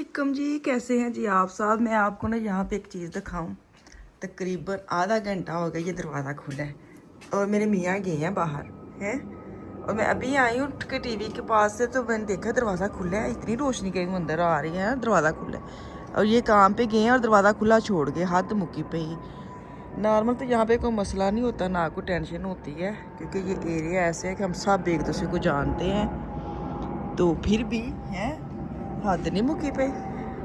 अस्सलामुअलैकुम जी, कैसे हैं जी आप साहब। मैं आपको ना यहाँ पे एक चीज़ दिखाऊं। तकरीबन आधा घंटा हो गया ये दरवाज़ा खुला है और मेरे मियाँ गए हैं बाहर हैं। और मैं अभी आई हूँ उठ के टीवी के पास से, तो मैंने देखा दरवाज़ा खुला है। इतनी रोशनी के अंदर आ रही है, दरवाज़ा खुला है और ये काम पे गए हैं और दरवाज़ा खुला छोड़ गए हद मुक्की पे ही। नॉर्मल तो यहाँ पे कोई मसला नहीं होता, ना कोई टेंशन होती है, क्योंकि ये एरिया ऐसे है कि हम सब एक दूसरे को जानते हैं। तो फिर भी हैं हद नहीं मुक्की पे।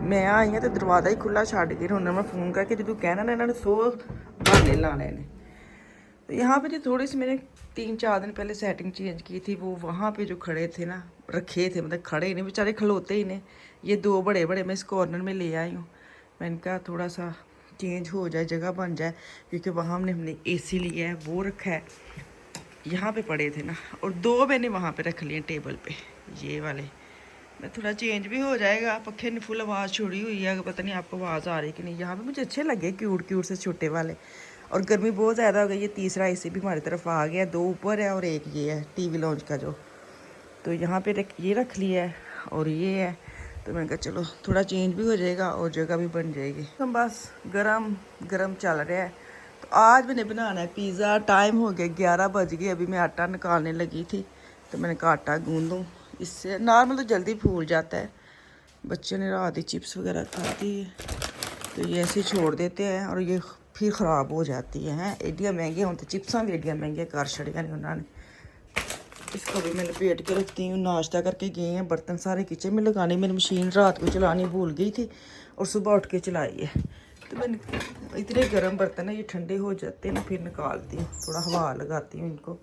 मैं आई हाँ तो दरवाज़ा ही खुला छड़ के उन्होंने मैं फ़ोन करके जो कहना ना इन्होंने 100 बहाने लाने ने। तो यहाँ पे जो थोड़ी सी मैंने 3-4 दिन पहले सेटिंग चेंज की थी, वो वहाँ पे जो खड़े थे ना, रखे थे, मतलब खड़े ही नहीं बेचारे, खलोते ही नहीं। ये 2 बड़े बड़े मैं इस कॉर्नर में ले आई हूँ। मैंने कहा थोड़ा सा चेंज हो जाए, जगह बन जाए, क्योंकि वहाँ हमने AC लिया है, वो रखा है। यहाँ पे पड़े थे ना, और 2 मैंने वहाँ पे रख लिए टेबल पे, ये वाले। मैं थोड़ा चेंज भी हो जाएगा। पखे ने फुल आवाज़ छोड़ी हुई है, पता नहीं आपको आवाज़ आ रही कि नहीं। यहाँ पे मुझे अच्छे लगे क्यूट क्यूट से छोटे वाले। और गर्मी बहुत ज़्यादा हो गई। ये तीसरा AC भी हमारी तरफ आ गया, 2 ऊपर है और एक ये है TV लॉन्च का जो। तो यहाँ पे ये रख लिया है और ये है। तो मैंने कहा चलो थोड़ा चेंज भी हो जाएगा और जगह भी बन जाएगी। तो बस गरम गरम चल रहा है। तो आज मैंने बनाना है पिज़्ज़ा। टाइम हो गया 11 बज गए। अभी मैं आटा निकालने लगी थी, तो मैंने कहा आटा गूँध। इससे नॉर्मल तो जल्दी फूल जाता है। बच्चे ने रात ही चिप्स वगैरह खाती है, तो ये ऐसे छोड़ देते हैं और ये फिर ख़राब हो जाती है। एडिया महंगे होते, चिप्सा भी एडिया महंगे कर छड़िया ने उन्होंने। इसको भी मैं लपेट के रखती हूँ। नाश्ता करके गए हैं, बर्तन सारे किचन में लगाने। मेरी मशीन रात को चलानी भूल गई थी और सुबह उठ के चलाई है। तो मैंने इतने गर्म बर्तन है, ये ठंडे हो जाते हैं ना, फिर निकालती हूँ, थोड़ा हवा लगाती हूँ इनको,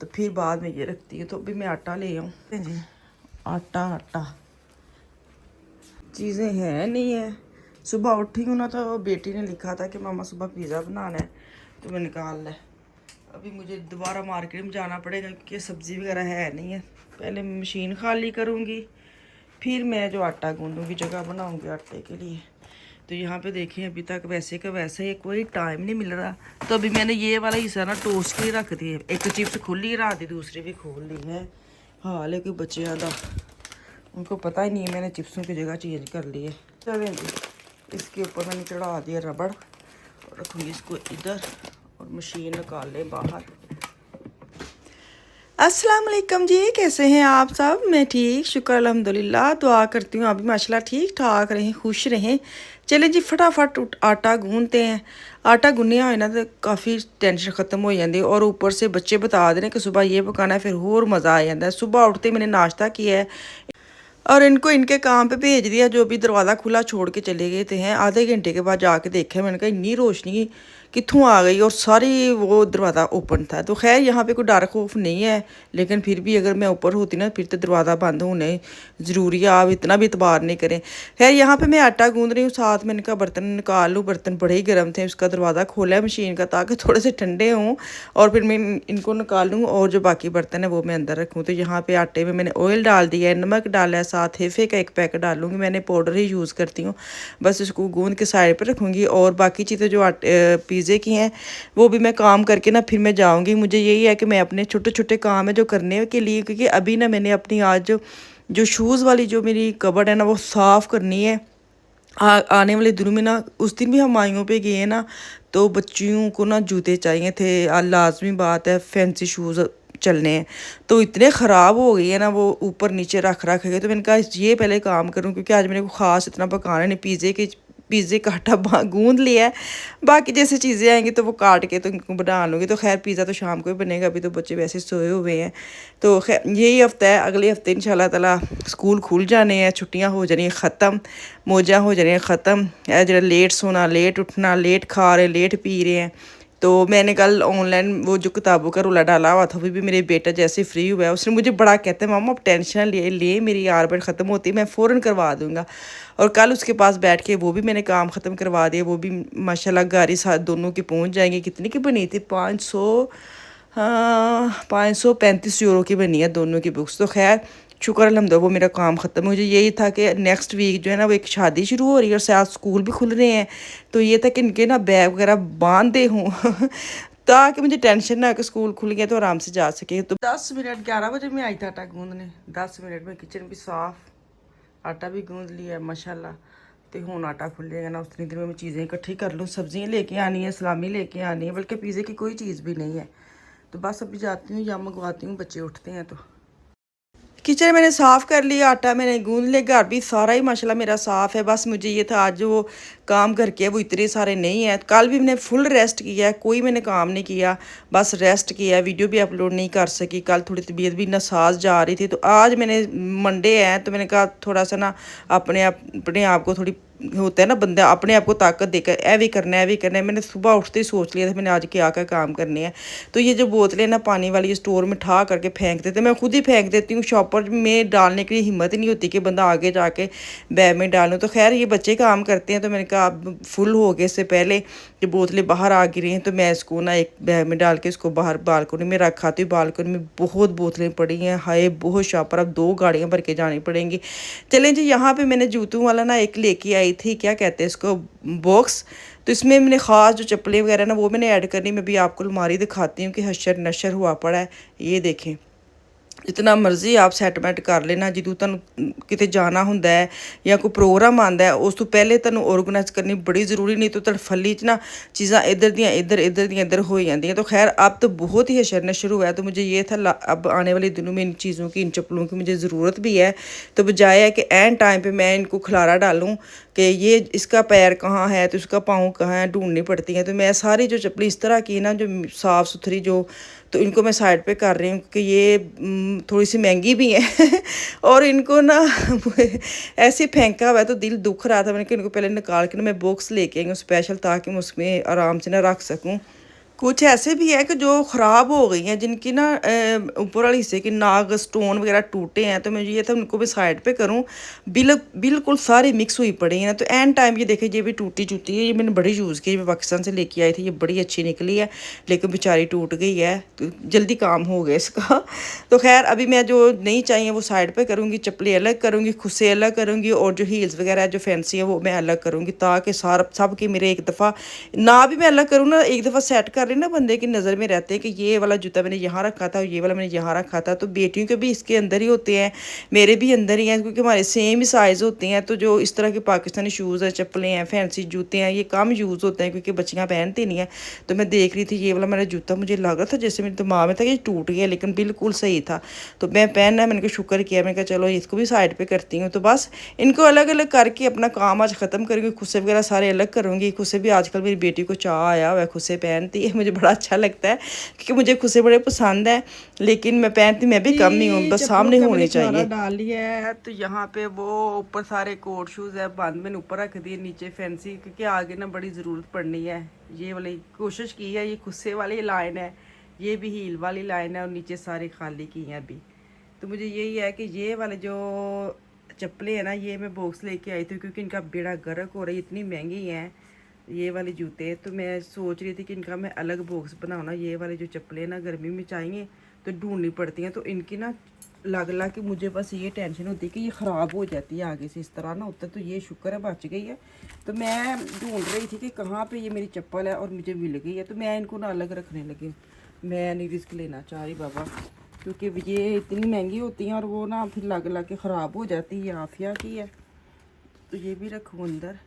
तो फिर बाद में ये रखती हूँ। तो अभी मैं आटा ले आऊँ जी। आटा चीज़ें हैं नहीं है। सुबह उठी हूँ ना, तो बेटी ने लिखा था कि मामा सुबह पिज़्ज़ा बनाना है, तो मैं निकाल लिया। अभी मुझे दोबारा मार्केट में जाना पड़ेगा, क्योंकि सब्ज़ी वगैरह है नहीं है। पहले मैं मशीन खाली करूँगी, फिर मैं जो आटा गूँधूँगी, जगह बनाऊँगी आटे के लिए। तो यहाँ पे देखें अभी तक वैसे का वैसे ही, कोई टाइम नहीं मिल रहा। तो अभी मैंने ये वाला हिस्सा ना टोस्ट के रख दिए। एक चिप्स खुली रहा दी, दूसरी भी खोल ली है। हाँ, लेकिन बच्चे ज़्यादा, उनको पता ही नहीं है मैंने चिप्सों की जगह चेंज कर ली है। चलें जी, इसके ऊपर मैंने चढ़ा दिया रबड़ और रखूँगी इसको इधर और मशीन निकाल ले बाहर। अस्सलाम वालेकुम जी, कैसे हैं आप सब। मैं ठीक, शुक्र अल्हम्दुलिल्लाह। दुआ करती हूँ आप भी माशाल्लाह ठीक ठाक रहें, खुश रहें। चलें जी, फटाफट आटा गूंथते हैं। आटा गुन्निया हो ना तो काफ़ी टेंशन ख़त्म हो जाती है। और ऊपर से बच्चे बता दें कि सुबह ये पकाना है, फिर और मज़ा आ जाता है। सुबह उठते मैंने नाश्ता किया है और इनको इनके काम पे भेज दिया। जो भी दरवाज़ा खुला छोड़ के चले गए थे हैं, आधे घंटे के बाद जाके देखा, मैंने कहा इतनी रोशनी कित्थों आ गई और सारी वो दरवाज़ा ओपन था। तो खैर यहाँ पे कोई डर खौफ नहीं है, लेकिन फिर भी अगर मैं ऊपर होती ना, फिर तो दरवाज़ा बंद होने ज़रूरी है। आप इतना भी इतबार नहीं करें। खैर यहाँ पे मैं आटा गूँध रही हूँ, साथ में इनका बर्तन निकाल लूँ। बर्तन बड़े ही गर्म थे, उसका दरवाज़ा खोला है मशीन का, ताकि थोड़े से ठंडे हों और फिर मैं इनको निकालूँ और जो बाकी बर्तन है वो मैं अंदर रखूँ। तो यहाँ पे आटे में मैंने ऑयल डाल दिया है, नमक डाला है, साथ हेफे का 1 पैकेट डालूँगी। मैंने पाउडर ही यूज़ करती हूँ। बस इसको गूँध के साइड पर रखूँगी। और बाकी चीज़ें जो पिज़्ज़े की हैं वो भी मैं काम करके ना फिर मैं जाऊँगी। मुझे यही है कि मैं अपने छोटे छोटे काम है जो करने के लिए, क्योंकि अभी ना मैंने अपनी आज जो शूज़ वाली जो मेरी कबर्ड है ना, वो साफ़ करनी है। आने वाले दिनों में ना, उस दिन भी हम माइयों पे गए ना, तो बच्चियों को ना जूते चाहिए थे। लाजमी बात है, फैंसी शूज़ चलने हैं। तो इतने ख़राब हो गए हैं ना, वो ऊपर नीचे रख गए। तो मैंने कहा ये पहले काम करूं, क्योंकि आज मैंने को ख़ास इतना पकाना नहीं। पिज़्ज़े का आटा गूँध लिया है, बाकी जैसे चीज़ें आएंगी तो वो काट के तो इनको बना लूँगी। तो खैर पिज़्ज़ा तो शाम को ही बनेगा, अभी तो बच्चे वैसे सोए हुए हैं। तो खैर यही हफ्ता है, अगले हफ्ते इंशाल्लाह ताला स्कूल खुल जाने हैं, छुट्टियाँ हो जानी ख़त्म, मौजा हो जानी ख़त्म। जरा लेट सोना, लेट उठना, लेट खा रहे, लेट पी रहे हैं। तो मैंने कल ऑनलाइन वो जो किताबों का रोला डाला हुआ था, वो भी मेरे बेटा जैसे फ्री हुआ है, उसने मुझे बड़ा कहते हैं मामा अब टेंशन ले मेरी आर्बन ख़त्म होती है, मैं फ़ौरन करवा दूँगा। और कल उसके पास बैठ के वो भी मैंने काम ख़त्म करवा दिया। वो भी माशाल्लाह गाड़ी साथ दोनों की पहुंच जाएंगी। कितनी की बनी थी? 500, हाँ 535 यूरो की बनी है दोनों की बुक्स। तो खैर शुक्र अल्हम्दुलिल्लाह वो मेरा काम ख़त्म। मुझे यही था कि नेक्स्ट वीक जो है ना, वो एक शादी शुरू हो रही है और साथ स्कूल भी खुल रहे हैं। तो ये था कि इनके ना बैग वगैरह बांध दे हूँ ताकि मुझे टेंशन ना हो कि स्कूल खुल गया तो आराम से जा सके। तो 10 मिनट, 11 बजे में आई था आटा गूंदने। 10 मिनट में किचन भी साफ़, आटा भी गूंद लिया माशाल्लाह। तो हुण आटा खुलेगा ना, उतनी देर में मैं चीज़ें इकट्ठी कर लूँ। सब्जियाँ लेके आनी है, सलामी लेके आनी है, बल्कि पिज़्ज़े की कोई चीज़ भी नहीं है। तो बस अभी जाती हूँ या मंगवाती हूँ, बच्चे उठते हैं तो। किचन मैंने साफ़ कर लिया, आटा मैंने गूंद लिया, घर भी सारा ही माशाल्लाह मेरा साफ़ है। बस मुझे ये था आज वो काम करके वो इतने सारे नहीं है। कल भी मैंने फुल रेस्ट किया है, कोई मैंने काम नहीं किया, बस रेस्ट किया है। वीडियो भी अपलोड नहीं कर सकी, कल थोड़ी तबीयत भी नासाज जा रही थी। तो आज मैंने मंडे है तो मैंने कहा थोड़ा सा ना अपने आप को थोड़ी होता है ना, बंदा अपने आप को ताकत देकर ए भी करना है, ए भी करना है। मैंने सुबह उठते ही सोच लिया था मैंने आज क्या क्या काम करने हैं। तो ये जो बोतलें ना पानी वाली स्टोर में ठा करके फेंक देते, मैं खुद ही फेंक देती हूँ। शॉपर में डालने के लिए हिम्मत ही नहीं होती कि बंदा आगे जाके बैग में डालूँ। तो खैर ये बच्चे काम करते हैं, तो मैंने कहा अब फुल हो गए, इससे पहले जो बोतलें बाहर आ गिरी हैं तो मैं इसको ना एक बैग में डाल के इसको बाहर बालकनी में रखा थी। बालकनी में बहुत बोतलें पड़ी हैं, हाय बहुत शॉपर, अब 2 गाड़ियाँ भर के जानी पड़ेंगी। चलें जी, यहाँ पे मैंने जूतों वाला ना एक लेके आई थी, क्या कहते हैं इसको, बॉक्स। तो इसमें मैंने ख़ास जो चप्पलें वगैरह ना वो मैंने ऐड करनी। मैं भी आपको अलमारी दिखाती हूँ कि हशर नशर हुआ पड़ा है। ये देखें, जितना मर्जी आप सैटमेंट कर लेना, ਜਦੋਂ ਤੁਹਾਨੂੰ ਕਿਤੇ ਜਾਣਾ ਹੁੰਦਾ ਹੈ ਜਾਂ ਕੋਈ ਪ੍ਰੋਗਰਾਮ ਆਉਂਦਾ ਹੈ ਉਸ ਤੋਂ ਪਹਿਲੇ ਤੁਹਾਨੂੰ ऑर्गेनाइज करनी बड़ी ज़रूरी, नहीं तो तड़फली च ना चीज़ां इधर दियाँ इधर हो जाती हैं। तो खैर अब तो बहुत ही हशर नशर हुआ है। तो मुझे ये था अब आने वाले दिनों में इन चीज़ों की, इन चप्पलों की मुझे ज़रूरत भी है। तो बजाय है कि एन टाइम पे मैं इनको खलारा डालूँ कि ये इसका पैर कहाँ है तो इसका पाँव कहाँ है, ढूंढनी पड़ती है। तो मैं सारी जो चप्पलें इस तरह की ना जो साफ़ सुथरी जो, तो इनको मैं साइड पे कर रही हूँ कि ये थोड़ी सी महंगी भी है और इनको ना ऐसे फेंका हुआ है तो दिल दुख रहा था। मैंने कि इनको पहले निकाल के ना मैं बॉक्स लेके आई हूँ स्पेशल, ताकि मैं उसमें आराम से ना रख सकूँ। कुछ ऐसे भी है कि जो ख़राब हो गई हैं, जिनकी ना ऊपर वाले हिस्से की नाग स्टोन वगैरह टूटे हैं। तो मैं ये था उनको भी साइड पे करूं। बिल्कुल सारी मिक्स हुई पड़ी हैं। तो एंड टाइम ये देखे ये भी टूटी है, ये मैंने बड़ी यूज़ की, मैं पाकिस्तान से लेके आई थी, ये बड़ी अच्छी निकली है, लेकिन बेचारी टूट गई है। तो जल्दी काम हो गया इसका। तो खैर अभी मैं जो नहीं चाहिए वो साइड पर करूँगी, चप्पलें अलग करूँगी, खुसे अलग करूँगी, और जो हील्स वगैरह जो फैंसी है वो मैं अलग करूँगी, ताकि सब की मेरे एक दफ़ा ना भी मैं अलग करूँ ना, एक दफ़ा सेट कर ना बंदे की नज़र में रहते हैं कि ये वाला जूता मैंने यहाँ रखा था, ये वाला मैंने यहाँ रखा था। तो बेटियों के भी इसके अंदर ही होते हैं, मेरे भी अंदर ही हैं, क्योंकि हमारे सेम ही साइज़ होते हैं। तो जो इस तरह के पाकिस्तानी शूज़ हैं, चप्पलें हैं, फैंसी जूते हैं, ये कम यूज़ होते हैं क्योंकि बच्चियाँ पहनती नहीं हैं। तो मैं देख रही थी ये वाला मेरा जूता, मुझे लग रहा था जैसे मेरे दिमाग में था कि ये टूट गया, लेकिन बिल्कुल सही था। तो मैं पहनना, मैंने कहा शुक्र किया, मैंने कहा चलो इसको भी साइड पर करती हूँ। तो बस इनको अलग अलग करके अपना काम आज ख़त्म करूँगी। खुस्से वगैरह सारे अलग करूँगी। खुस्से भी आजकल मेरी बेटी को चाह आया हुआ है, खुस्से पहनती है, मुझे बड़ा अच्छा लगता है क्योंकि मुझे खुसे बड़े पसंद है, लेकिन मैं पहनती मैं भी कम ही हूँ, बस सामने होनी चाहिए। डाल लिया है तो यहाँ पे वो ऊपर सारे कोट शूज़ है बंद, मैंने ऊपर रख दिए, नीचे फैंसी, क्योंकि आगे ना बड़ी ज़रूरत पड़नी है। ये वाली कोशिश की है, ये खुस्से वाली लाइन है, ये भी हील वाली लाइन है, और नीचे सारी खाली की हैं अभी। तो मुझे यही है कि ये वाले जो चप्पलें हैं ना, ये मैं बॉक्स लेके आई थी क्योंकि इनका बेड़ा गर्क हो रहा है, इतनी महंगी हैं ये वाले जूते। तो मैं सोच रही थी कि इनका मैं अलग बॉक्स बनाऊँ ना। ये वाले जो चप्पलें ना गर्मी में चाहिए तो ढूंढनी पड़ती हैं, तो इनकी ना लग के मुझे बस ये टेंशन होती है कि ये ख़राब हो जाती है आगे से, इस तरह ना होता। तो ये शुक्र है बच गई है। तो मैं ढूंढ रही थी कि कहाँ पे ये मेरी चप्पल है, और मुझे मिल गई है। तो मैं इनको ना अलग रखने लगी, मैं नहीं रिस्क लेना चाह रही बाबा, क्योंकि ये इतनी महंगी होती हैं और वो ना फिर लग के ख़राब हो जाती है। आफिया की है तो ये भी रखूँ अंदर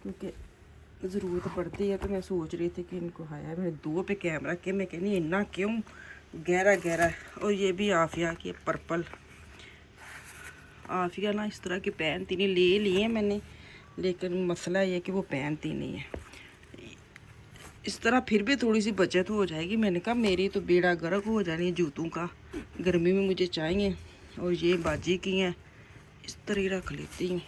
क्योंकि ज़रूरत पड़ती है। तो मैं सोच रही थी कि इनको आया मैंने 2 पे कैमरा के, मैं कहनी इतना क्यों गहरा। और ये भी आफिया की पर्पल, आफिया ना इस तरह की पहनती नहीं, ले लिए मैंने, लेकिन मसला ये कि वो पहनती नहीं है इस तरह। फिर भी थोड़ी सी बचत हो जाएगी। मैंने कहा मेरी तो बेड़ा गर्क हो जानी है जूतों का, गर्मी में मुझे चाहिए। और ये बाजी की हैं, इस तरह ही रख लेती हूँ।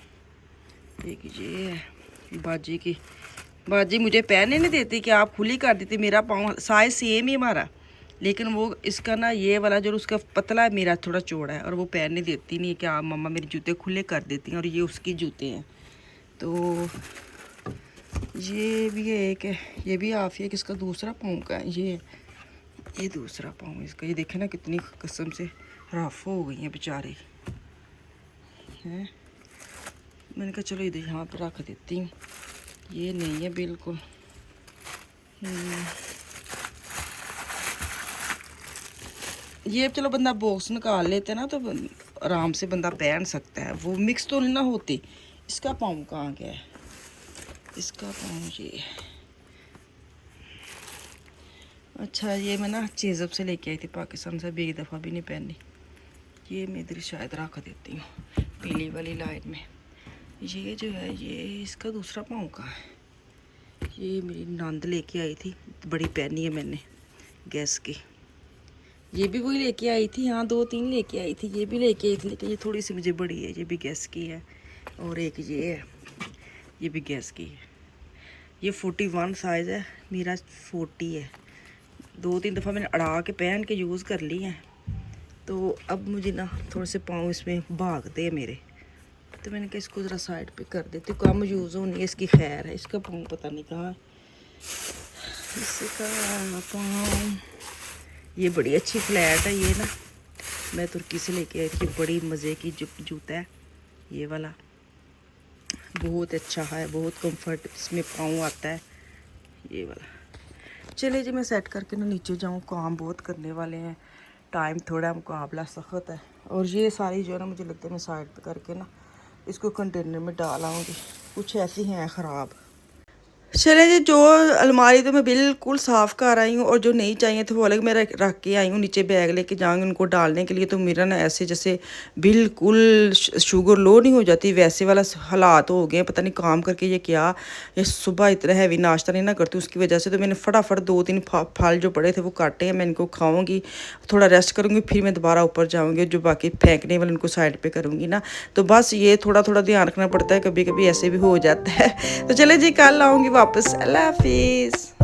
एक ये है बाजी की, बाजी मुझे पहनने नहीं देती कि आप खुली कर देती, मेरा पाँव साइज सेम ही हमारा, लेकिन वो इसका ना ये वाला जो उसका पतला है, मेरा थोड़ा चौड़ा है, और वो पहनने देती नहीं कि आप मम्मा मेरे जूते खुले कर देती हैं, और ये उसकी जूते हैं। तो ये भी एक है, ये भी आफिया किसका दूसरा पाँव का है, ये दूसरा पाँव इसका। ये देखे ना कितनी कसम से रफ हो गई हैं बेचारे हैं। मैंने कहा चलो इधर यहाँ पर रख देती हूँ, ये नहीं है बिल्कुल। ये चलो बंदा बॉक्स निकाल लेते ना तो आराम से बंदा पहन सकता है, वो मिक्स तो नहीं ना होती। इसका पाँव कहाँ गया है? इसका पाँव ये है। अच्छा, ये मैं ना चेज़अप से लेके आई थी पाकिस्तान से, अभी एक दफ़ा भी नहीं पहनी। ये मैं इधर शायद रख देती हूँ पीली वाली लाइन में। ये जो है ये इसका दूसरा पाँव कहाँ है? ये मेरी नंद लेके आई थी, बड़ी पहनी है मैंने गैस की। ये भी वही लेके आई थी, हाँ 2-3 लेके आई थी। ये भी लेके आई थी, लेकिन ये थोड़ी सी मुझे बड़ी है। ये भी गैस की है, और एक ये है, ये भी गैस की है। ये 41 साइज़ है, मेरा 40 है। 2-3 दफ़ा मैंने अड़ा के पहन के यूज़ कर ली हैं, तो अब मुझे ना थोड़े से पाँव इसमें भागते हैं मेरे, तो मैंने कहा इसको ज़रा साइड पे कर देती हूँ, कम यूज़ होनी है इसकी। खैर है, इसका पाँव पता नहीं कहाँ है। इसका पाँव ये बड़ी अच्छी फ्लैट है। ये ना मैं तुर्की से लेके आई थी, बड़ी मज़े की जूता है ये वाला, बहुत अच्छा है, बहुत कंफर्ट इसमें पाँव आता है ये वाला। चलिए जी, मैं सेट करके ना नीचे जाऊँ, काम बहुत करने वाले हैं, टाइम थोड़ा मुकाबला सख्त है। और ये सारी जो है ना, मुझे लगता है मैं साइड पे करके ना इसको कंटेनर में डाल आऊँगी, कुछ ऐसी हैं ख़राब। चले जी, जो अलमारी तो मैं बिल्कुल साफ़ कर आई हूँ, और जो नहीं चाहिए थे वो अलग मैं रख के आई हूँ। नीचे बैग लेके जाऊँगी उनको डालने के लिए। तो मेरा ना ऐसे जैसे बिल्कुल शुगर लो नहीं हो जाती, वैसे वाला हालात हो गए। पता नहीं काम करके ये क्या, ये सुबह इतना हैवी नाश्ता नहीं ना करती, उसकी वजह से। तो मैंने फटाफट 2-3 फल जो पड़े थे वो काटे हैं, मैं इनको खाऊँगी, थोड़ा रेस्ट करूँगी, फिर मैं दोबारा ऊपर जाऊँगी। जो बाकी फेंकने वाले उनको साइड पर करूँगी ना। तो बस ये थोड़ा थोड़ा ध्यान रखना पड़ता है, कभी कभी ऐसे भी हो जाता है। तो चले जी, कल आऊँगी वापस। अल्लाह हाफिज़।